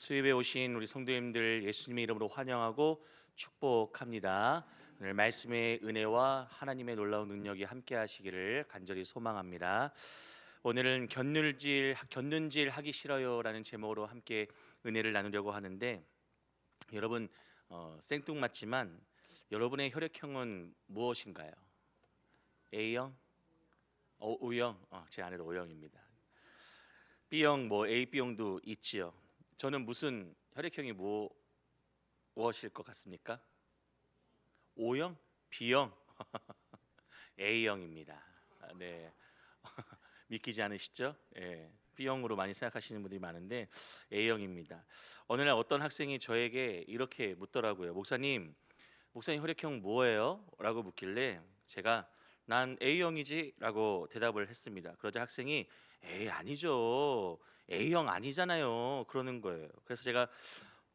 수협에 오신 우리 성도님들 예수님의 이름으로 환영하고 축복합니다. 오늘 말씀의 은혜와 하나님의 놀라운 능력이 함께 하시기를 간절히 소망합니다. 오늘은 견눈질 하기 싫어요라는 제목으로 함께 은혜를 나누려고 하는데, 여러분 생뚱맞지만 여러분의 혈액형은 무엇인가요? A형? O형? 제 아내도 O형입니다. B형, AB형도 있지요. 저는 무슨 혈액형이 무엇일 것 같습니까? O형? B형? A형입니다. 네. 믿기지 않으시죠? B형으로 많이 생각하시는 분들이 많은데 A형입니다. 어느 날 어떤 학생이 저에게 이렇게 묻더라고요. 목사님 혈액형 뭐예요? 라고 묻길래 제가 난 A형이지 라고 대답을 했습니다. 그러자 학생이 에이 아니죠, A형 아니잖아요 그러는 거예요. 그래서 제가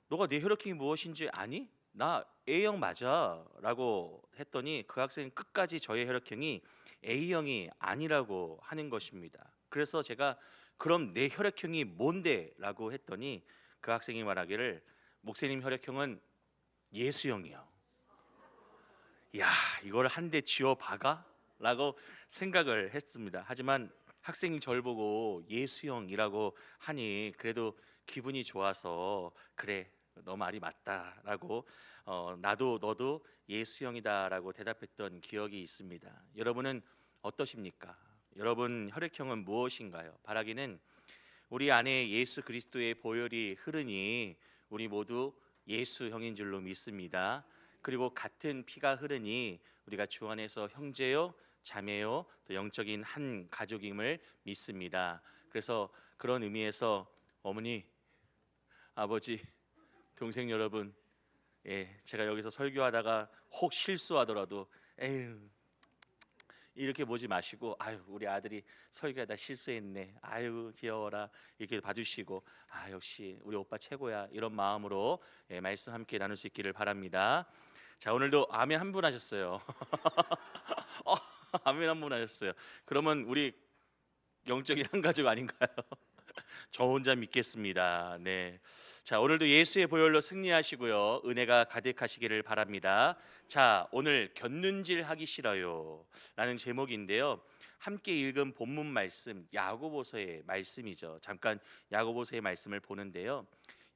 너가 내 혈액형이 무엇인지 아니? 나 A형 맞아 라고 했더니 그 학생은 끝까지 저의 혈액형이 A형이 아니라고 하는 것입니다. 그래서 제가 그럼 내 혈액형이 뭔데? 라고 했더니 그 학생이 말하기를 목사님 혈액형은 예수형이요. 야, 이걸 한 대 쥐어 박아? 라고 생각을 했습니다. 하지만 학생이 저를 보고 예수형이라고 하니 그래도 기분이 좋아서 그래 너 말이 맞다라고 나도 너도 예수형이다라고 대답했던 기억이 있습니다. 여러분은 어떠십니까? 여러분 혈액형은 무엇인가요? 바라기는 우리 안에 예수 그리스도의 보혈이 흐르니 우리 모두 예수형인 줄로 믿습니다. 그리고 같은 피가 흐르니 우리가 주 안에서 형제요 자매요 또 영적인 한 가족임을 믿습니다. 그래서 그런 의미에서 어머니, 아버지, 동생 여러분, 제가 여기서 설교하다가 혹 실수하더라도 에휴 이렇게 보지 마시고 아유 우리 아들이 설교하다 실수했네, 아유 귀여워라 이렇게 봐주시고 역시 우리 오빠 최고야 이런 마음으로 말씀 함께 나눌 수 있기를 바랍니다. 자, 오늘도 아멘 한 분 하셨어요. 아멘 한 분 하셨어요. 그러면 우리 영적인 한 가족 아닌가요? 저 혼자 믿겠습니다. 네. 자, 오늘도 예수의 보혈로 승리하시고요. 은혜가 가득하시기를 바랍니다. 자, 오늘 견눈질 하기 싫어요 라는 제목인데요. 함께 읽은 본문 말씀 야고보서의 말씀이죠. 잠깐 야고보서의 말씀을 보는데요.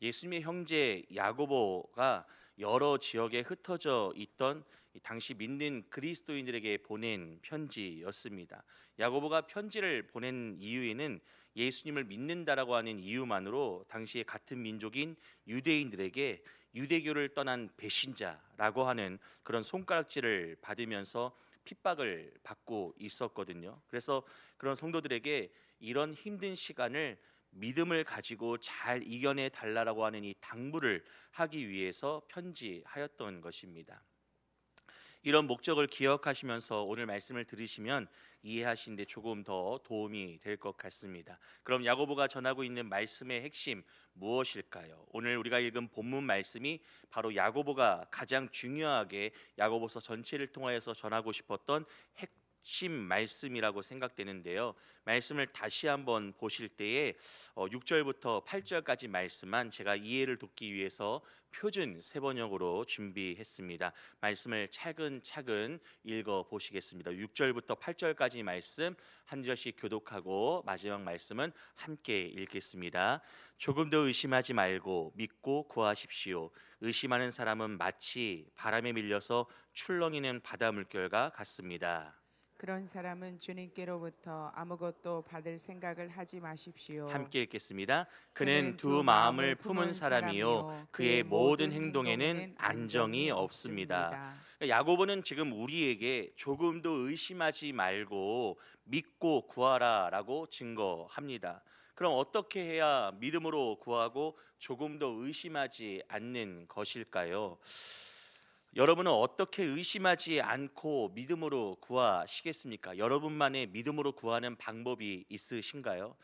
예수님의 형제 야고보가 여러 지역에 흩어져 있던 당시 믿는 그리스도인들에게 보낸 편지였습니다. 야고보가 편지를 보낸 이유에는 예수님을 믿는다라고 하는 이유만으로 당시에 같은 민족인 유대인들에게 유대교를 떠난 배신자라고 하는 그런 손가락질을 받으면서 핍박을 받고 있었거든요. 그래서 그런 성도들에게 이런 힘든 시간을 믿음을 가지고 잘 이겨내 달라고 하는 이 당부를 하기 위해서 편지하였던 것입니다. 이런 목적을 기억하시면서 오늘 말씀을 들으시면 이해하시는데 조금 더 도움이 될 것 같습니다. 그럼 야고보가 전하고 있는 말씀의 핵심 무엇일까요? 오늘 우리가 읽은 본문 말씀이 바로 야고보가 가장 중요하게 야고보서 전체를 통하여서 전하고 싶었던 핵심 말씀이라고 생각되는데요. 말씀을 다시 한번 보실 때에 6절부터 8절까지 말씀만 제가 이해를 돕기 위해서 표준 세번역으로 준비했습니다. 말씀을 차근차근 읽어 보시겠습니다. 6절부터 8절까지 말씀 한 절씩 교독하고 마지막 말씀은 함께 읽겠습니다. 조금도 의심하지 말고 믿고 구하십시오. 의심하는 사람은 마치 바람에 밀려서 출렁이는 바다 물결과 같습니다. 그런 사람은 주님께로부터 아무것도 받을 생각을 하지 마십시오. 함께 읽겠습니다. 그는 그는 두 두 마음을 마음을 품은 품은 사람이요 사람이요 그의 그의 모든 모든 행동에는 행동에는 안정이 안정이 없습니다. 없습니다. 그러니까 야고보는 지금 우리에게 조금도 의심하지 말고 믿고 구하라라고 증거합니다. 그럼 어떻게 해야 믿음으로 구하고 조금도 의심하지 않는 것일까요? 여러분은 어떻게 의심하지 않고 믿음으로 구하시겠습니까? 여러분만의 믿음으로 구하는 방법이 있으신가요?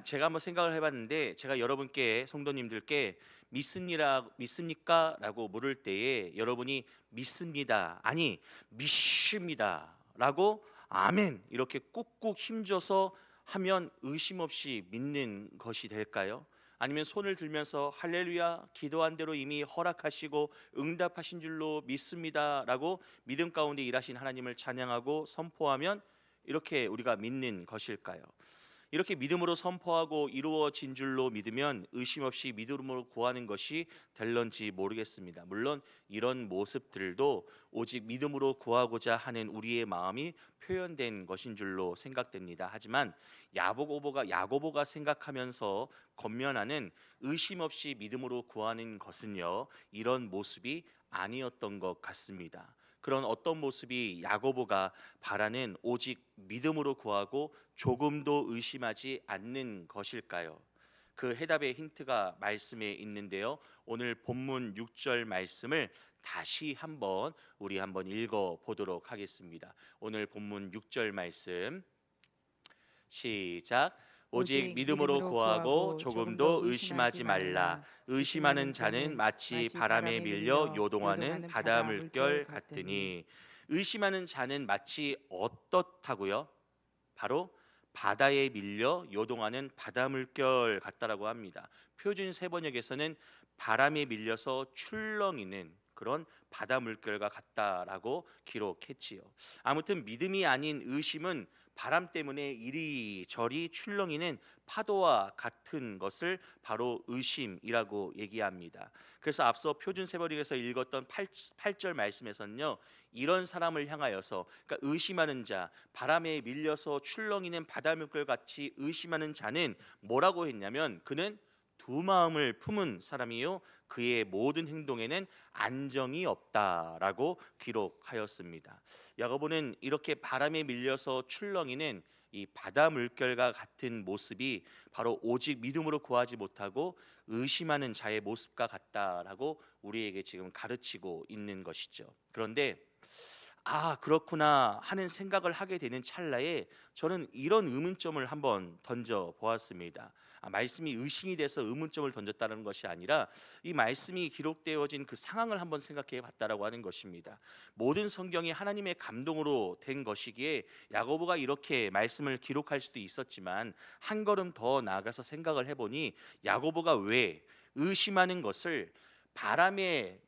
제가 한번 생각을 해봤는데, 제가 여러분께 성도님들께 믿습니까? 라고 물을 때에 여러분이 믿습니다, 아니 믿습니다 라고 아멘 이렇게 꾹꾹 힘줘서 하면 의심 없이 믿는 것이 될까요? 아니면 손을 들면서 할렐루야, 기도한 대로 이미 허락하시고 응답하신 줄로 믿습니다라고 믿음 가운데 일하신 하나님을 찬양하고 선포하면 이렇게 우리가 믿는 것일까요? 이렇게 믿음으로 선포하고 이루어진 줄로 믿으면 의심 없이 믿음으로 구하는 것이 될런지 모르겠습니다. 물론 이런 모습들도 오직 믿음으로 구하고자 하는 우리의 마음이 표현된 것인 줄로 생각됩니다. 하지만 야고보가 생각하면서 겉면하는 의심 없이 믿음으로 구하는 것은요, 이런 모습이 아니었던 것 같습니다. 그런 어떤 모습이 야고보가 바라는 오직 믿음으로 구하고 조금도 의심하지 않는 것일까요? 그 해답의 힌트가 말씀에 있는데요. 오늘 본문 6절 말씀을 다시 한번 읽어 보도록 하겠습니다. 오늘 본문 6절 말씀 시작. 오직 믿음으로 구하고 조금도 의심하지 말라. 의심하는 자는 마치 바람에 밀려 요동하는 바다 물결 같으니. 의심하는 자는 마치 어떻다고요? 바로 바다에 밀려 요동하는 바다 물결 같다라고 합니다. 표준 세번역에서는 바람에 밀려서 출렁이는 그런 바다 물결과 같다라고 기록했지요. 아무튼 믿음이 아닌 의심은 바람 때문에 이리저리 출렁이는 파도와 같은 것을 바로 의심이라고 얘기합니다. 그래서 앞서 표준 세번역에서 읽었던 8절 말씀에서는요, 이런 사람을 향하여서, 그러니까 의심하는 자, 바람에 밀려서 출렁이는 바닷물결 같이 의심하는 자는 뭐라고 했냐면, 그는 두 마음을 품은 사람이요 그의 모든 행동에는 안정이 없다라고 기록하였습니다. 야고보는 이렇게 바람에 밀려서 출렁이는 이 바다 물결과 같은 모습이 바로 오직 믿음으로 구하지 못하고 의심하는 자의 모습과 같다라고 우리에게 지금 가르치고 있는 것이죠. 그런데 그렇구나 하는 생각을 하게 되는 찰나에 저는 이런 의문점을 한번 던져 보았습니다. 말씀이 의심이 돼서 의문점을 던졌다는 것이 아니라 이 말씀이 기록되어진 그 상황을 한번 생각해 봤다라고 하는 것입니다. 모든 성경이 하나님의 감동으로 된 것이기에 야고보가 이렇게 말씀을 기록할 수도 있었지만, 한 걸음 더 나아가서 생각을 해보니 야고보가 왜 의심하는 것을 바람에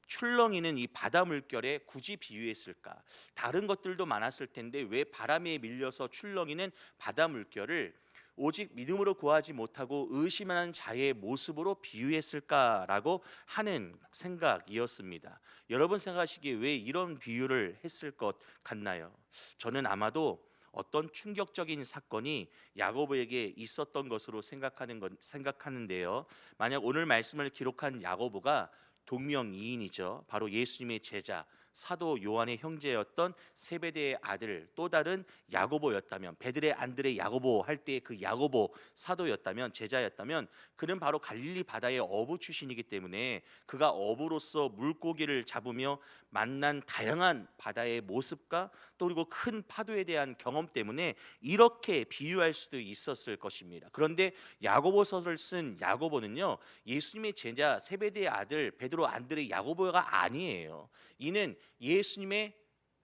출렁이는 이 바다 물결에 굳이 비유했을까? 다른 것들도 많았을 텐데 왜 바람에 밀려서 출렁이는 바다 물결을 오직 믿음으로 구하지 못하고 의심하는 자의 모습으로 비유했을까라고 하는 생각이었습니다. 여러분 생각하시기에 왜 이런 비유를 했을 것 같나요? 저는 아마도 어떤 충격적인 사건이 야고보에게 있었던 것으로 생각하는데요. 만약 오늘 말씀을 기록한 야고보가 동명이인이죠. 바로 예수님의 제자 사도 요한의 형제였던 세베대의 아들 또 다른 야고보였다면, 베드레 안드레 야고보 할 때 그 야고보 사도였다면, 제자였다면, 그는 바로 갈릴리 바다의 어부 출신이기 때문에 그가 어부로서 물고기를 잡으며 만난 다양한 바다의 모습과 또 그리고 큰 파도에 대한 경험 때문에 이렇게 비유할 수도 있었을 것입니다. 그런데 야고보서를 쓴 야고보는요, 예수님의 제자 세베대의 아들 베드로 안드레 야고보가 아니에요. 이는 예수님의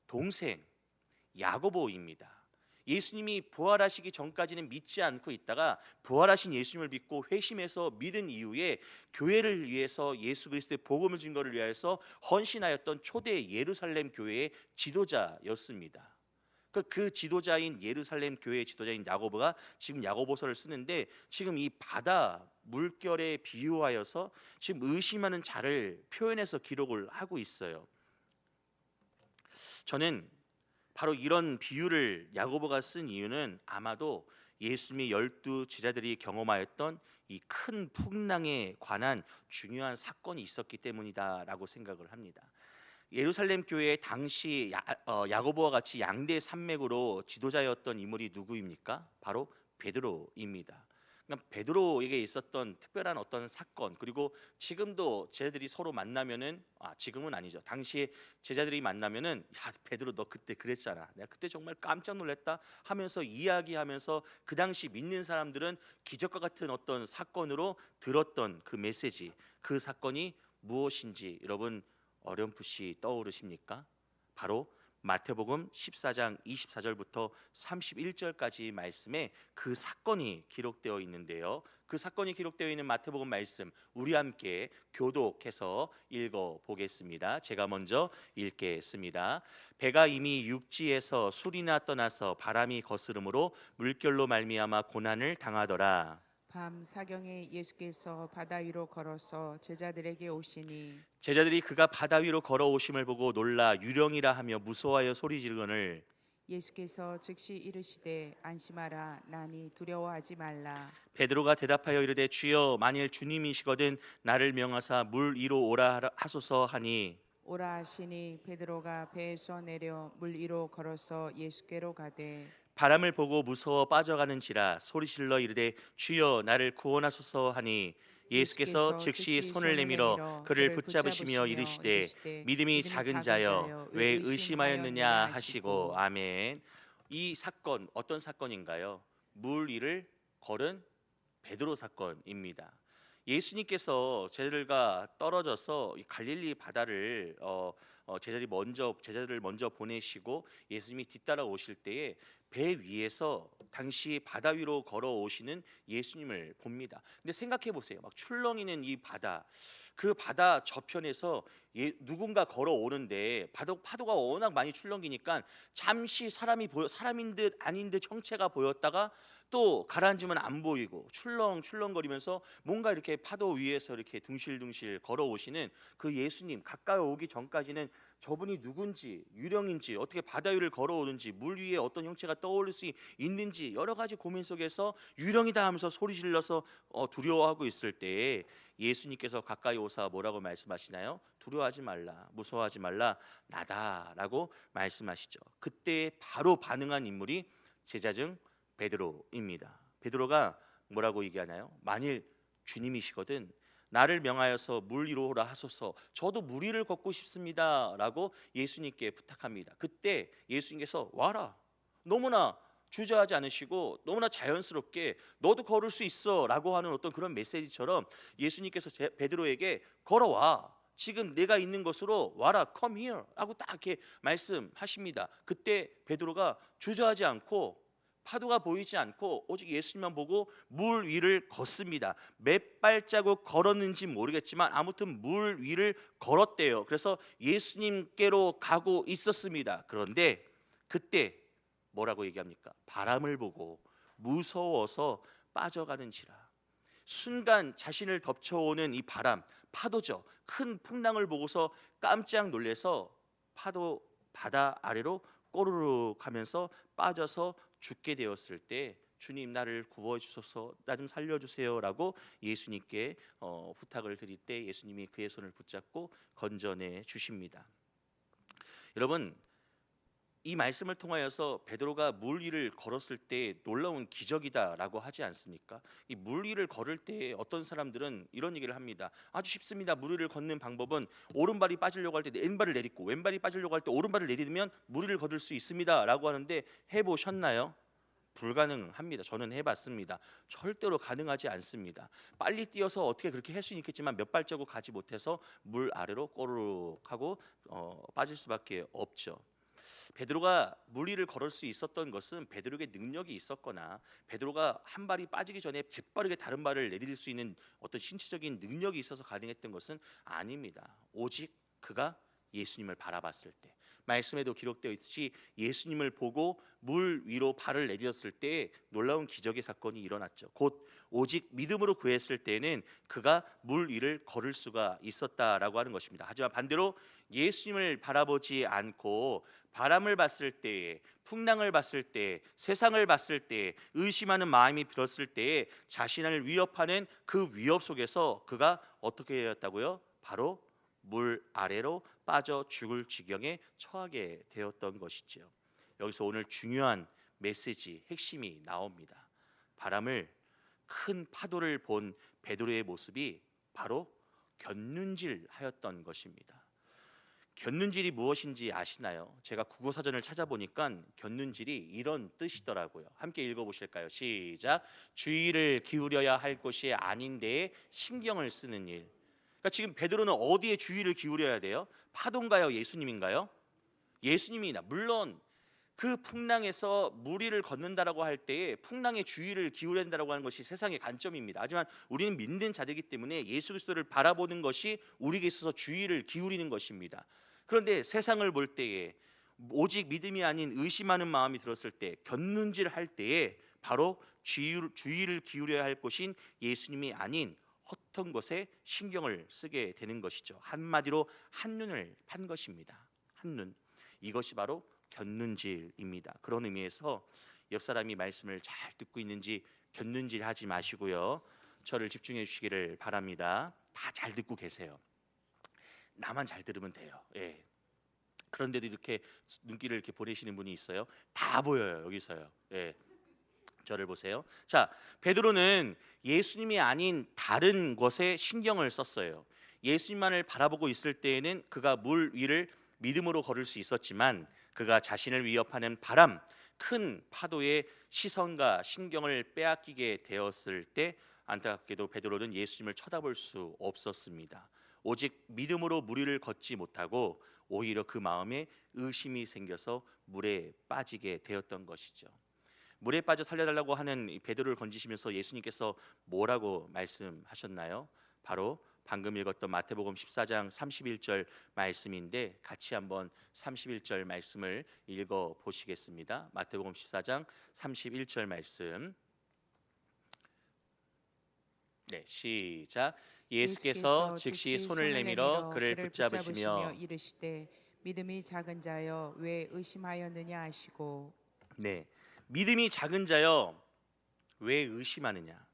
동생 야고보입니다. 예수님이 부활하시기 전까지는 믿지 않고 있다가 부활하신 예수님을 믿고 회심해서 믿은 이후에 교회를 위해서 예수 그리스도의 복음을 증거를 위해서 헌신하였던 초대 예루살렘 교회의 지도자였습니다. 그 지도자인 예루살렘 교회의 지도자인 야고보가 지금 야고보서를 쓰는데, 지금 이 바다 물결에 비유하여서 지금 의심하는 자를 표현해서 기록을 하고 있어요. 저는 바로 이런 비유를 야고보가 쓴 이유는 아마도 예수님의 12 제자들이 경험하였던 이 큰 풍랑에 관한 중요한 사건이 있었기 때문이다라고 생각을 합니다. 예루살렘 교회의 당시 야고보와 같이 양대 산맥으로 지도자였던 인물이 누구입니까? 바로 베드로입니다. 그러니까 베드로에게 있었던 특별한 어떤 사건, 그리고 지금도 제자들이 서로 만나면은 지금은 아니죠. 당시에 제자들이 만나면은 야 베드로 너 그때 그랬잖아. 내가 그때 정말 깜짝 놀랐다 하면서 이야기하면서 그 당시 믿는 사람들은 기적과 같은 어떤 사건으로 들었던 그 메시지, 그 사건이 무엇인지 여러분 어렴풋이 떠오르십니까? 바로 마태복음 14장 24절부터 31절까지 말씀에 그 사건이 기록되어 있는데요. 그 사건이 기록되어 있는 마태복음 말씀 우리 함께 교독해서 읽어 보겠습니다. 제가 먼저 읽겠습니다. 배가 이미 육지에서 술이나 떠나서 바람이 거스름으로 물결로 말미암아 고난을 당하더라. 밤 사경에 예수께서 바다 위로 걸어서 제자들에게 오시니 제자들이 그가 바다 위로 걸어오심을 보고 놀라 유령이라 하며 무서워하여 소리 지르거늘 예수께서 즉시 이르시되 안심하라 나니 두려워하지 말라. 베드로가 대답하여 이르되 주여 만일 주님이시거든 나를 명하사 물 위로 오라 하소서 하니 오라 하시니 베드로가 배에서 내려 물 위로 걸어서 예수께로 가되 바람을 보고 무서워 빠져가는지라 소리질러 이르되 주여 나를 구원하소서 하니 예수께서 즉시 손을 내밀어 그를 붙잡으시며 이르시되 믿음이 작은 자여 왜 의심하였느냐 하시고 아멘. 이 사건 어떤 사건인가요? 물 위를 걸은 베드로 사건입니다. 예수님께서 제자들과 떨어져서 이 갈릴리 바다를 제자들을 먼저 보내시고 예수님이 뒤따라 오실 때에 배 위에서 당시 바다 위로 걸어오시는 예수님을 봅니다. 근데 생각해 보세요. 막 출렁이는 이 바다, 그 바다 저편에서 누군가 걸어오는데 파도가 워낙 많이 출렁이니까 잠시 사람인 듯 아닌 듯 형체가 보였다가 또 가라앉으면 안 보이고 출렁출렁거리면서 뭔가 이렇게 파도 위에서 이렇게 둥실둥실 걸어오시는 그 예수님, 가까이 오기 전까지는 저분이 누군지, 유령인지, 어떻게 바다 위를 걸어오는지, 물 위에 어떤 형체가 떠오를 수 있는지 여러 가지 고민 속에서 유령이다 하면서 소리 질러서 두려워하고 있을 때에 예수님께서 가까이 오사 뭐라고 말씀하시나요? 두려워하지 말라, 무서워하지 말라, 나다라고 말씀하시죠. 그때 바로 반응한 인물이 제자 중 베드로입니다. 베드로가 뭐라고 얘기하나요? 만일 주님이시거든 나를 명하여서 물 위로 오라 하소서. 저도 물 위를 걷고 싶습니다라고 예수님께 부탁합니다. 그때 예수님께서 와라. 너무나 주저하지 않으시고 너무나 자연스럽게 너도 걸을 수 있어라고 하는 어떤 그런 메시지처럼 예수님께서 베드로에게 걸어와. 지금 내가 있는 곳으로 와라. Come here 하고 딱 이렇게 말씀하십니다. 그때 베드로가 주저하지 않고 파도가 보이지 않고 오직 예수님만 보고 물 위를 걷습니다. 몇 발자국 걸었는지 모르겠지만 아무튼 물 위를 걸었대요. 그래서 예수님께로 가고 있었습니다. 그런데 그때 뭐라고 얘기합니까? 바람을 보고 무서워서 빠져가는지라. 순간 자신을 덮쳐오는 이 바람, 파도죠. 큰 풍랑을 보고서 깜짝 놀래서 바다 아래로 꼬르륵 하면서 빠져서 죽게 되었을 때 주님 나를 구원해 주소서, 나 좀 살려주세요라고 예수님께 부탁을 드릴 때 예수님이 그의 손을 붙잡고 건져내 주십니다. 여러분, 이 말씀을 통하여서 베드로가 물 위를 걸었을 때 놀라운 기적이다라고 하지 않습니까? 이 물 위를 걸을 때 어떤 사람들은 이런 얘기를 합니다. 아주 쉽습니다. 물 위를 걷는 방법은 오른발이 빠지려고 할 때 왼발을 내딛고 왼발이 빠지려고 할 때 오른발을 내딛으면 물 위를 걸을 수 있습니다라고 하는데 해보셨나요? 불가능합니다. 저는 해봤습니다. 절대로 가능하지 않습니다. 빨리 뛰어서 어떻게 그렇게 할 수는 있겠지만 몇 발자국 가지 못해서 물 아래로 꼬르륵 하고 빠질 수밖에 없죠. 베드로가 물 위를 걸을 수 있었던 것은 베드로에게 능력이 있었거나 베드로가 한 발이 빠지기 전에 재빠르게 다른 발을 내딛을 수 있는 어떤 신체적인 능력이 있어서 가능했던 것은 아닙니다. 오직 그가 예수님을 바라봤을 때, 말씀에도 기록되어 있듯이 예수님을 보고 물 위로 발을 내딛었을 때 놀라운 기적의 사건이 일어났죠. 곧 오직 믿음으로 구했을 때는 그가 물 위를 걸을 수가 있었다라고 하는 것입니다. 하지만 반대로 예수님을 바라보지 않고 바람을 봤을 때에, 풍랑을 봤을 때, 세상을 봤을 때, 의심하는 마음이 들었을 때에 자신을 위협하는 그 위협 속에서 그가 어떻게 되었다고요? 바로 물 아래로 빠져 죽을 지경에 처하게 되었던 것이지요. 여기서 오늘 중요한 메시지, 핵심이 나옵니다. 바람을, 큰 파도를 본 베드로의 모습이 바로 곁눈질하였던 것입니다. 곁눈질이 무엇인지 아시나요? 제가 국어사전을 찾아보니까 곁눈질이 이런 뜻이더라고요. 함께 읽어보실까요? 시작. 주의를 기울여야 할 곳이 아닌데 신경을 쓰는 일. 그러니까 지금 베드로는 어디에 주의를 기울여야 돼요? 파도인가요? 예수님인가요? 예수님이나 물론 그 풍랑에서 무리를 걷는다라고 할 때에 풍랑의 주의를 기울여야 된다라고 하는 것이 세상의 관점입니다. 하지만 우리는 믿는 자들이기 때문에 예수 그리스도를 바라보는 것이 우리에게 있어서 주의를 기울이는 것입니다. 그런데 세상을 볼 때에 오직 믿음이 아닌 의심하는 마음이 들었을 때, 곁눈질 할 때에 바로 주의를 기울여야 할 곳인 예수님이 아닌 헛된 것에 신경을 쓰게 되는 것이죠. 한마디로 한눈을 판 것입니다. 한눈. 이것이 바로 곁눈질입니다. 그런 의미에서 옆 사람이 말씀을 잘 듣고 있는지 곁눈질하지 마시고요. 저를 집중해 주시기를 바랍니다. 다 잘 듣고 계세요. 나만 잘 들으면 돼요. 예. 그런데도 이렇게 눈길을 이렇게 보내시는 분이 있어요. 다 보여요. 여기서요. 예. 저를 보세요. 자, 베드로는 예수님이 아닌 다른 것에 신경을 썼어요. 예수님만을 바라보고 있을 때에는 그가 물 위를 믿음으로 걸을 수 있었지만 그가 자신을 위협하는 바람, 큰 파도의 시선과 신경을 빼앗기게 되었을 때 안타깝게도 베드로는 예수님을 쳐다볼 수 없었습니다. 오직 믿음으로 물 위를 걷지 못하고 오히려 그 마음에 의심이 생겨서 물에 빠지게 되었던 것이죠. 물에 빠져 살려달라고 하는 이 베드로를 건지시면서 예수님께서 뭐라고 말씀하셨나요? 바로 방금 읽었던 마태복음 14장 31절 말씀인데 같이 한번 31절 말씀을 읽어 보시겠습니다. 마태복음 14장 31절 말씀. 네, 시작. 예수께서 즉시 손을 내밀어 그를 붙잡으시며 이르시되 믿음이 작은 자여 왜 의심하였느냐 하시고. 네, 믿음이 작은 자여 왜 의심하느냐?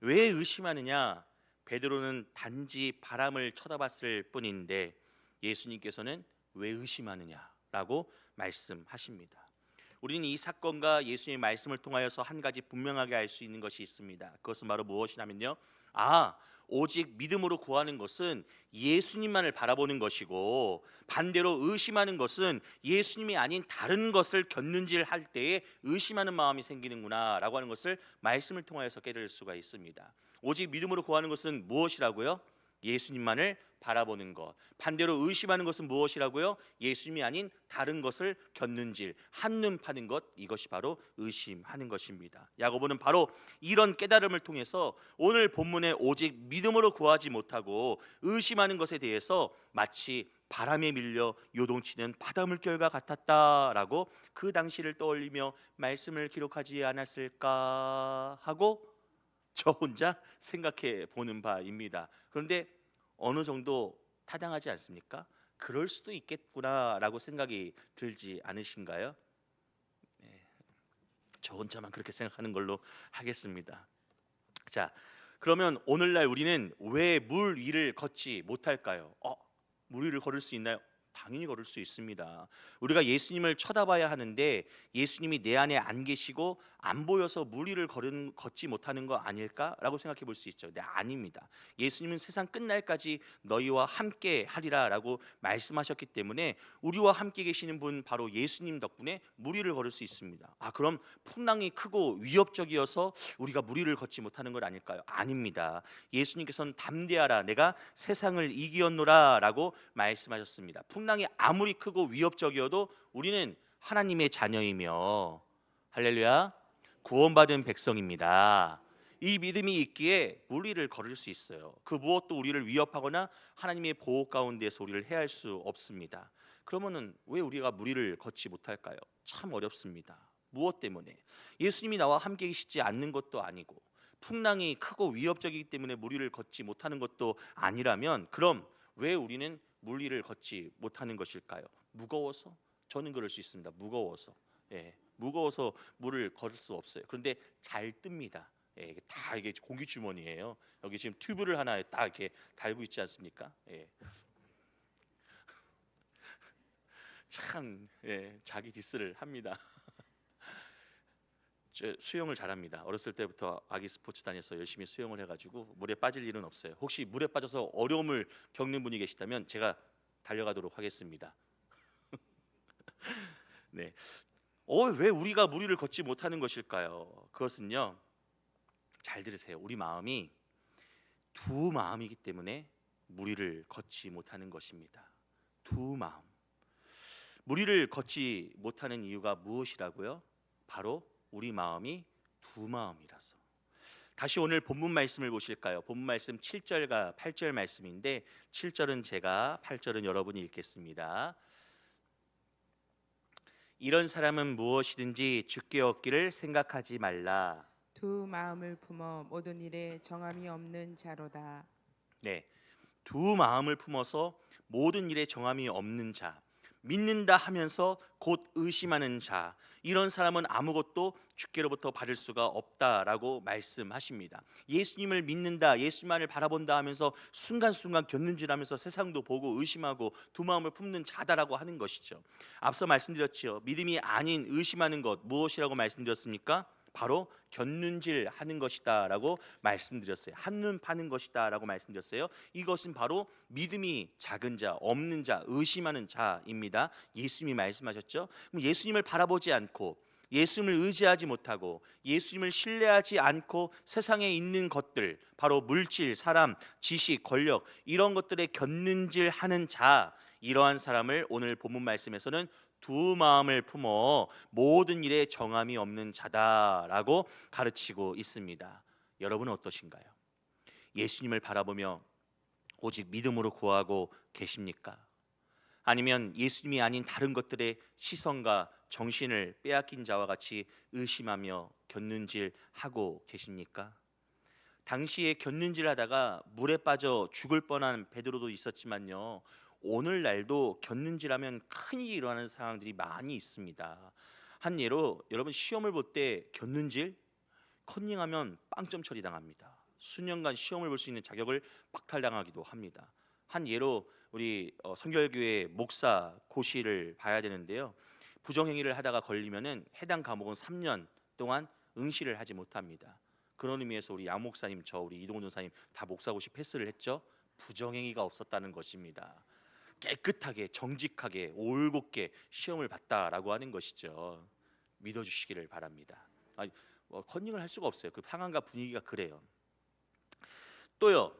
왜 의심하느냐? 베드로는 단지 바람을 쳐다봤을 뿐인데 예수님께서는 왜 의심하느냐라고 말씀하십니다. 우리는 이 사건과 예수님의 말씀을 통하여서 한 가지 분명하게 알 수 있는 것이 있습니다. 그것은 바로 무엇이냐면요, 오직 믿음으로 구하는 것은 예수님만을 바라보는 것이고 반대로 의심하는 것은 예수님이 아닌 다른 것을 곁눈질할 때에 의심하는 마음이 생기는구나 라고 하는 것을 말씀을 통하여서 깨달을 수가 있습니다. 오직 믿음으로 구하는 것은 무엇이라고요? 예수님만을 바라보는 것. 반대로 의심하는 것은 무엇이라고요? 예수님이 아닌 다른 것을 곁눈질, 한눈 파는 것. 이것이 바로 의심하는 것입니다. 야고보는 바로 이런 깨달음을 통해서 오늘 본문에 오직 믿음으로 구하지 못하고 의심하는 것에 대해서 마치 바람에 밀려 요동치는 바닷물결과 같았다라고 그 당시를 떠올리며 말씀을 기록하지 않았을까 하고 저 혼자 생각해 보는 바입니다. 그런데 어느 정도 타당하지 않습니까? 그럴 수도 있겠구나라고 생각이 들지 않으신가요? 네, 저 혼자만 그렇게 생각하는 걸로 하겠습니다. 자, 그러면 오늘날 우리는 왜 물 위를 걷지 못할까요? 물 위를 걸을 수 있나요? 당연히 걸을 수 있습니다. 우리가 예수님을 쳐다봐야 하는데 예수님이 내 안에 안 계시고 안 보여서 물 위를 걷지 못하는 거 아닐까라고 생각해 볼 수 있죠. 네, 아닙니다. 예수님은 세상 끝날까지 너희와 함께 하리라라고 말씀하셨기 때문에 우리와 함께 계시는 분 바로 예수님 덕분에 물 위를 걸을 수 있습니다. 그럼 풍랑이 크고 위협적이어서 우리가 물 위를 걷지 못하는 것 아닐까요? 아닙니다. 예수님께서는 담대하라 내가 세상을 이기었노라라고 말씀하셨습니다. 풍랑이 아무리 크고 위협적이어도 우리는 하나님의 자녀이며 할렐루야 구원받은 백성입니다. 이 믿음이 있기에 물 위를 걸을 수 있어요. 그 무엇도 우리를 위협하거나 하나님의 보호 가운데서 우리를 해할 수 없습니다. 그러면은 왜 우리가 물 위를 걷지 못할까요? 참 어렵습니다. 무엇 때문에? 예수님이 나와 함께 계시지 않는 것도 아니고 풍랑이 크고 위협적이기 때문에 물 위를 걷지 못하는 것도 아니라면 그럼 왜 우리는 물 위를 걷지 못하는 것일까요? 무거워서? 저는 그럴 수 있습니다. 무거워서. 무거워서 물을 걸을 수 없어요. 그런데 잘 뜹니다. 다 이게 공기 주머니예요. 여기 지금 튜브를 하나 딱 이렇게 달고 있지 않습니까? 참 자기 디스를 합니다. 저 수영을 잘합니다. 어렸을 때부터 아기 스포츠단에서 열심히 수영을 해가지고 물에 빠질 일은 없어요. 혹시 물에 빠져서 어려움을 겪는 분이 계시다면 제가 달려가도록 하겠습니다. 네. 왜 우리가 물 위를 걷지 못하는 것일까요? 그것은요, 잘 들으세요. 우리 마음이 두 마음이기 때문에 물 위를 걷지 못하는 것입니다. 두 마음. 무리를 걷지 못하는 이유가 무엇이라고요? 바로 우리 마음이 두 마음이라서. 다시 오늘 본문 말씀을 보실까요? 본문 말씀 7절과 8절 말씀인데 7절은 제가, 8절은 여러분이 읽겠습니다. 이런 사람은 무엇이든지 주께 얻기를 생각하지 말라. 두 마음을 품어 모든 일에 정함이 없는 자로다. 네, 두 마음을 품어서 모든 일에 정함이 없는 자, 믿는다 하면서 곧 의심하는 자, 이런 사람은 아무것도 주께로부터 받을 수가 없다라고 말씀하십니다. 예수님을 믿는다, 예수님만을 바라본다 하면서 순간순간 곁눈질하면서 세상도 보고 의심하고 두 마음을 품는 자다라고 하는 것이죠. 앞서 말씀드렸지요. 믿음이 아닌 의심하는 것 무엇이라고 말씀드렸습니까? 바로 곁눈질하는 것이다라고 말씀드렸어요. 한눈 파는 것이다라고 말씀드렸어요. 이것은 바로 믿음이 작은 자, 없는 자, 의심하는 자입니다. 예수님이 말씀하셨죠. 그럼 예수님을 바라보지 않고 예수님을 의지하지 못하고 예수님을 신뢰하지 않고 세상에 있는 것들, 바로 물질, 사람, 지식, 권력, 이런 것들에 곁눈질하는 자, 이러한 사람을 오늘 본문 말씀에서는 두 마음을 품어 모든 일에 정함이 없는 자다라고 가르치고 있습니다. 여러분은 어떠신가요? 예수님을 바라보며 오직 믿음으로 구하고 계십니까? 아니면 예수님이 아닌 다른 것들의 시선과 정신을 빼앗긴 자와 같이 의심하며 곁눈질하고 계십니까? 당시에 곁눈질하다가 물에 빠져 죽을 뻔한 베드로도 있었지만요, 오늘날도 곁눈질하면 큰일이 일어나는 상황들이 많이 있습니다. 한 예로, 여러분 시험을 볼 때 곁눈질, 컨닝하면 빵점 처리당합니다. 수년간 시험을 볼 수 있는 자격을 박탈당하기도 합니다. 한 예로 우리 성결교회 목사 고시를 봐야 되는데요, 부정행위를 하다가 걸리면은 해당 과목은 3년 동안 응시를 하지 못합니다. 그런 의미에서 우리 양 목사님, 우리 이동훈 전사님 다 목사고시 패스를 했죠. 부정행위가 없었다는 것입니다. 깨끗하게 정직하게 올곧게 시험을 봤다라고 하는 것이죠. 믿어주시기를 바랍니다. 컨닝을 할 수가 없어요. 그 상황과 분위기가 그래요. 또요,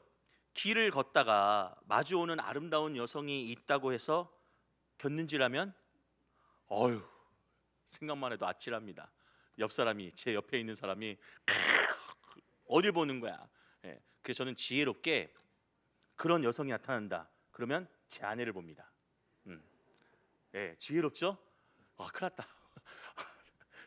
길을 걷다가 마주오는 아름다운 여성이 있다고 해서 곁눈질하면 생각만 해도 아찔합니다. 옆 사람이, 제 옆에 있는 사람이 어딜 보는 거야. 그래서 저는 지혜롭게 그런 여성이 나타난다 그러면 제 아내를 봅니다. 지혜롭죠? 큰일 났다.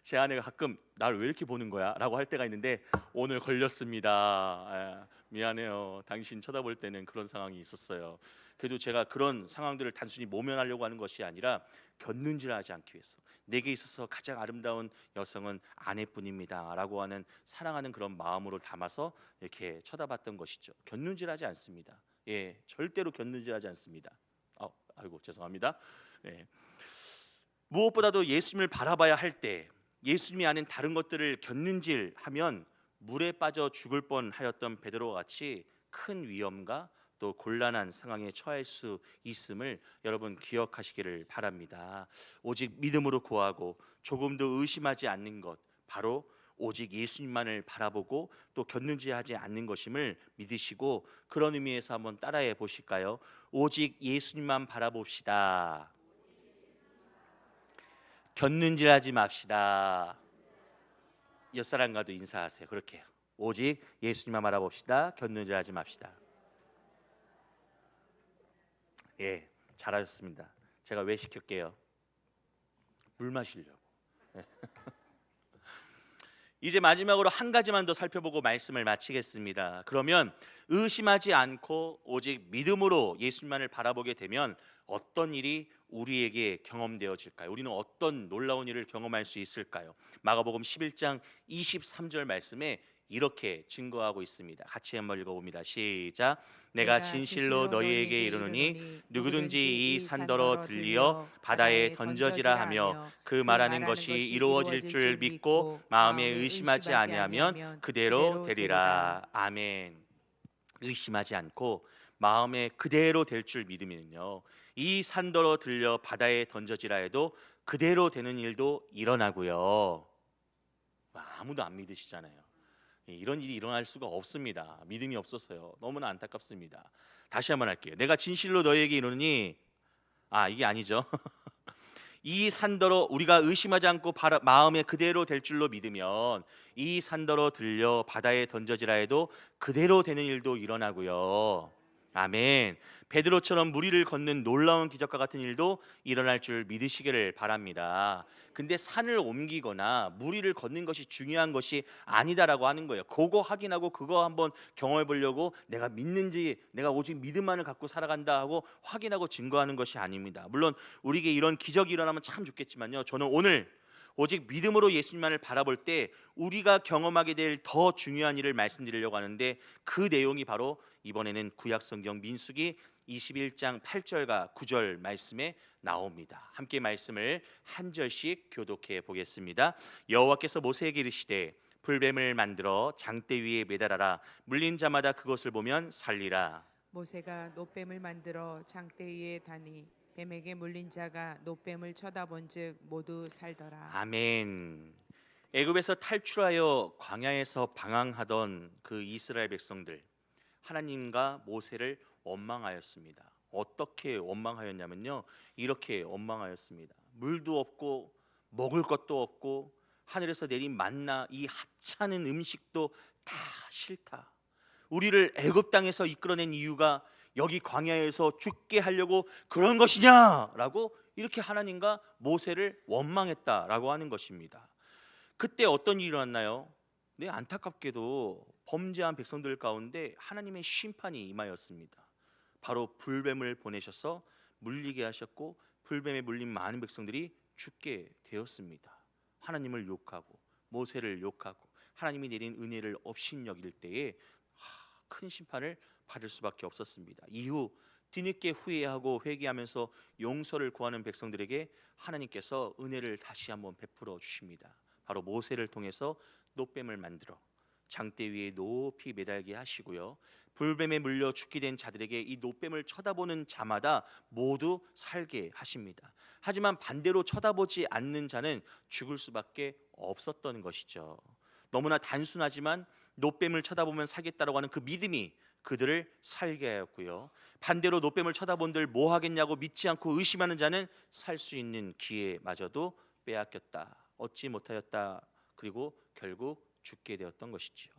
제 아내가 가끔 나를 왜 이렇게 보는 거야? 라고 할 때가 있는데 오늘 걸렸습니다. 미안해요. 당신 쳐다볼 때는 그런 상황이 있었어요. 그래도 제가 그런 상황들을 단순히 모면하려고 하는 것이 아니라 곁눈질하지 않기 위해서, 내게 있어서 가장 아름다운 여성은 아내뿐입니다 라고 하는 사랑하는 그런 마음으로 담아서 이렇게 쳐다봤던 것이죠. 곁눈질하지 않습니다. 절대로 곁눈질하지 않습니다. 아이고 죄송합니다. 무엇보다도 예수님을 바라봐야 할 때, 예수님이 아닌 다른 것들을 곁눈질하면 물에 빠져 죽을 뻔하였던 베드로와 같이 큰 위험과 또 곤란한 상황에 처할 수 있음을 여러분 기억하시기를 바랍니다. 오직 믿음으로 구하고 조금도 의심하지 않는 것, 바로 오직 예수님만을 바라보고 또 곁눈질하지 않는 것임을 믿으시고, 그런 의미에서 한번 따라해 보실까요? 오직 예수님만 바라봅시다. 곁눈질하지 맙시다. 옆 사람과도 인사하세요. 그렇게 오직 예수님만 바라봅시다. 곁눈질하지 맙시다. 잘하셨습니다. 제가 왜 시킬게요? 물 마시려고. 이제 마지막으로 한 가지만 더 살펴보고 말씀을 마치겠습니다. 그러면 의심하지 않고 오직 믿음으로 예수님만을 바라보게 되면 어떤 일이 우리에게 경험되어질까요? 우리는 어떤 놀라운 일을 경험할 수 있을까요? 마가복음 11장 23절 말씀에 이렇게 증거하고 있습니다. 같이 한번 읽어봅니다. 시작. 내가 진실로 너희에게 이르노니 누구든지 이 산더러 들리어 바다에 던져지라 하며 그 말하는 것이 이루어질 줄 믿고 마음에 의심하지 아니하면 그대로 되리라. 아멘. 의심하지 않고 마음에 그대로 될 줄 믿으면요, 이 산더러 들려 바다에 던져지라 해도 그대로 되는 일도 일어나고요. 아무도 안 믿으시잖아요. 이런 일이 일어날 수가 없습니다. 믿음이 없어서요. 너무나 안타깝습니다. 다시 한번 할게요. 내가 진실로 너희에게 이르노니, 이게 아니죠. 이 산더러 우리가 의심하지 않고 마음에 그대로 될 줄로 믿으면 이 산더러 들려 바다에 던져지라 해도 그대로 되는 일도 일어나고요. 아멘. 베드로처럼 물 위를 걷는 놀라운 기적과 같은 일도 일어날 줄 믿으시기를 바랍니다. 근데 산을 옮기거나 물 위를 걷는 것이 중요한 것이 아니다라고 하는 거예요. 그거 확인하고 그거 한번 경험해 보려고 내가 믿는지, 내가 오직 믿음만을 갖고 살아간다 하고 확인하고 증거하는 것이 아닙니다. 물론 우리에게 이런 기적이 일어나면 참 좋겠지만요, 저는 오늘 오직 믿음으로 예수님만을 바라볼 때 우리가 경험하게 될 더 중요한 일을 말씀드리려고 하는데, 그 내용이 바로 이번에는 구약성경 민수기 21장 8절과 9절 말씀에 나옵니다. 함께 말씀을 한 절씩 교독해 보겠습니다. 여호와께서 모세에게 이르시되 불뱀을 만들어 장대 위에 매달아라. 물린 자마다 그것을 보면 살리라. 모세가 놋뱀을 만들어 장대 위에 다니 뱀에게 물린 자가 놋뱀을 쳐다본즉 모두 살더라. 아멘. 애굽에서 탈출하여 광야에서 방황하던 그 이스라엘 백성들, 하나님과 모세를 원망하였습니다. 어떻게 원망하였냐면요, 이렇게 원망하였습니다. 물도 없고 먹을 것도 없고 하늘에서 내린 만나 이 하찮은 음식도 다 싫다. 우리를 애굽 땅에서 이끌어낸 이유가 여기 광야에서 죽게 하려고 그런 것이냐라고 이렇게 하나님과 모세를 원망했다라고 하는 것입니다. 그때 어떤 일이 일어났나요? 네, 안타깝게도 범죄한 백성들 가운데 하나님의 심판이 임하였습니다. 바로 불뱀을 보내셔서 물리게 하셨고 불뱀에 물린 많은 백성들이 죽게 되었습니다. 하나님을 욕하고 모세를 욕하고 하나님이 내린 은혜를 업신여길 때에 큰 심판을 받을 수밖에 없었습니다. 이후 뒤늦게 후회하고 회개하면서 용서를 구하는 백성들에게 하나님께서 은혜를 다시 한번 베풀어 주십니다. 바로 모세를 통해서 놋뱀을 만들어 장대 위에 높이 매달게 하시고요, 불뱀에 물려 죽게 된 자들에게 이 놋뱀을 쳐다보는 자마다 모두 살게 하십니다. 하지만 반대로 쳐다보지 않는 자는 죽을 수밖에 없었던 것이죠. 너무나 단순하지만 놋뱀을 쳐다보면 살겠다라고 하는 그 믿음이 그들을 살게 하였고요, 반대로 놋뱀을 쳐다본들 뭐 하겠냐고 믿지 않고 의심하는 자는 살 수 있는 기회마저도 빼앗겼다, 얻지 못하였다, 그리고 결국 죽게 되었던 것이지요.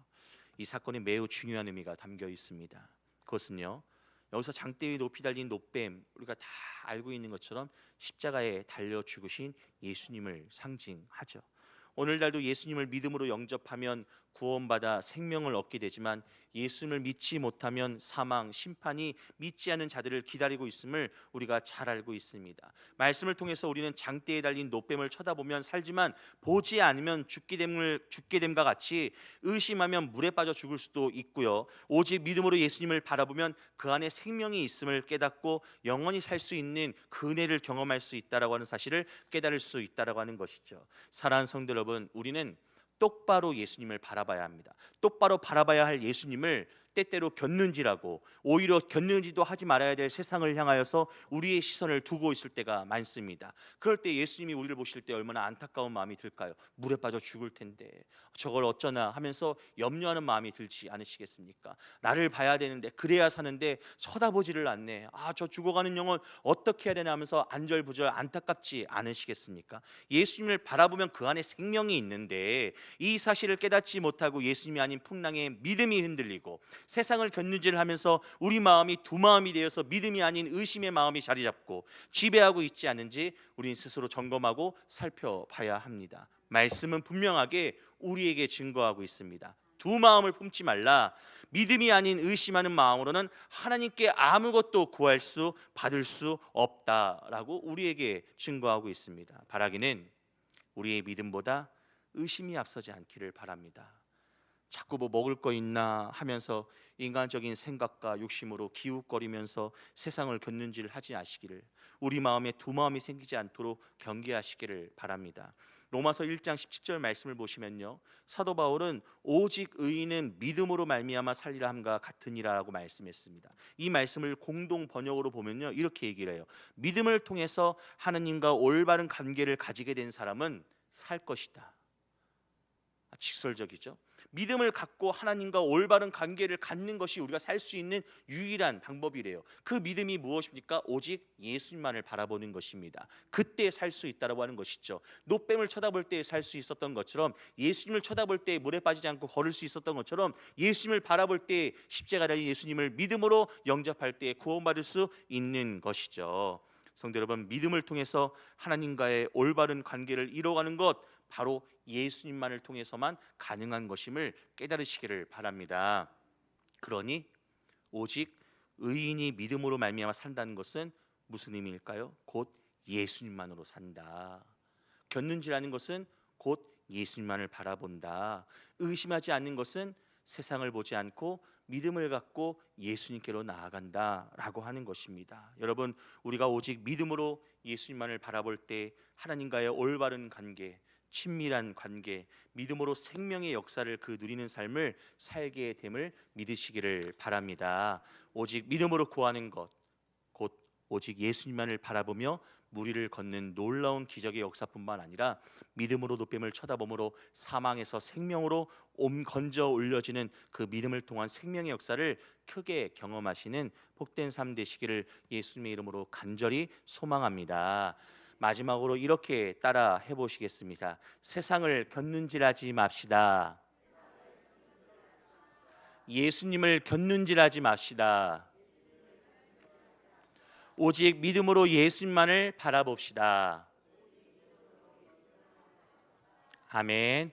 이 사건에 매우 중요한 의미가 담겨 있습니다. 그것은요, 여기서 장대 위에 높이 달린 놋뱀, 우리가 다 알고 있는 것처럼 십자가에 달려 죽으신 예수님을 상징하죠. 오늘날도 예수님을 믿음으로 영접하면 구원받아 생명을 얻게 되지만 예수님을 믿지 못하면 사망, 심판이 믿지 않은 자들을 기다리고 있음을 우리가 잘 알고 있습니다. 말씀을 통해서 우리는 장대에 달린 놋뱀을 쳐다보면 살지만 보지 않으면 죽게 됨과 같이 의심하면 물에 빠져 죽을 수도 있고요, 오직 믿음으로 예수님을 바라보면 그 안에 생명이 있음을 깨닫고 영원히 살 수 있는 그 은혜를 경험할 수 있다라고 하는 사실을 깨달을 수 있다라고 하는 것이죠. 사랑하는 성도 여러분, 우리는 똑바로 예수님을 바라봐야 합니다. 똑바로 바라봐야 할 예수님을 때때로 곁눈질하고 오히려 곁눈질도 하지 말아야 될 세상을 향하여서 우리의 시선을 두고 있을 때가 많습니다. 그럴 때 예수님이 우리를 보실 때 얼마나 안타까운 마음이 들까요? 물에 빠져 죽을 텐데 저걸 어쩌나 하면서 염려하는 마음이 들지 않으시겠습니까? 나를 봐야 되는데, 그래야 사는데 쳐다보지를 않네. 저 죽어가는 영혼 어떻게 해야 되나 하면서 안절부절 안타깝지 않으시겠습니까? 예수님을 바라보면 그 안에 생명이 있는데 이 사실을 깨닫지 못하고 예수님이 아닌 풍랑에 믿음이 흔들리고 세상을 곁눈질하면서 우리 마음이 두 마음이 되어서 믿음이 아닌 의심의 마음이 자리 잡고 지배하고 있지 않은지 우리는 스스로 점검하고 살펴봐야 합니다. 말씀은 분명하게 우리에게 증거하고 있습니다. 두 마음을 품지 말라. 믿음이 아닌 의심하는 마음으로는 하나님께 아무것도 구할 수 받을 수 없다라고 우리에게 증거하고 있습니다. 바라기는 우리의 믿음보다 의심이 앞서지 않기를 바랍니다. 자꾸 뭐 먹을 거 있나 하면서 인간적인 생각과 욕심으로 기웃거리면서 세상을 곁눈질하지 마시기를, 우리 마음에 두 마음이 생기지 않도록 경계하시기를 바랍니다. 로마서 1장 17절 말씀을 보시면요, 사도 바울은 오직 의인은 믿음으로 말미암아 살리라 함과 같으니라라고 말씀했습니다. 이 말씀을 공동 번역으로 보면요, 이렇게 얘기를 해요. 믿음을 통해서 하나님과 올바른 관계를 가지게 된 사람은 살 것이다. 직설적이죠. 믿음을 갖고 하나님과 올바른 관계를 갖는 것이 우리가 살 수 있는 유일한 방법이래요. 그 믿음이 무엇입니까? 오직 예수님만을 바라보는 것입니다. 그때 살 수 있다라고 하는 것이죠. 노뱀을 쳐다볼 때 살 수 있었던 것처럼, 예수님을 쳐다볼 때 물에 빠지지 않고 걸을 수 있었던 것처럼, 예수님을 바라볼 때 십자가 달린 예수님을 믿음으로 영접할 때 구원받을 수 있는 것이죠. 성도 여러분, 믿음을 통해서 하나님과의 올바른 관계를 이뤄가는 것, 바로 예수님만을 통해서만 가능한 것임을 깨달으시기를 바랍니다. 그러니 오직 의인이 믿음으로 말미암아 산다는 것은 무슨 의미일까요? 곧 예수님만으로 산다. 곁눈질하는 것은 곧 예수님만을 바라본다. 의심하지 않는 것은 세상을 보지 않고 믿음을 갖고 예수님께로 나아간다라고 하는 것입니다. 여러분, 우리가 오직 믿음으로 예수님만을 바라볼 때 하나님과의 올바른 관계, 친밀한 관계, 믿음으로 생명의 역사를 그 누리는 삶을 살게 됨을 믿으시기를 바랍니다. 오직 믿음으로 구하는 것, 곧 오직 예수님만을 바라보며 무리를 걷는 놀라운 기적의 역사뿐만 아니라 믿음으로 노뱀을 쳐다보므로 사망에서 생명으로 건져 올려지는 그 믿음을 통한 생명의 역사를 크게 경험하시는 복된 삶 되시기를 예수님의 이름으로 간절히 소망합니다. 마지막으로 이렇게 따라 해보시겠습니다. 세상을 곁눈질하지 맙시다. 예수님을 곁눈질하지 맙시다. 오직 믿음으로 예수님만을 바라봅시다. 아멘.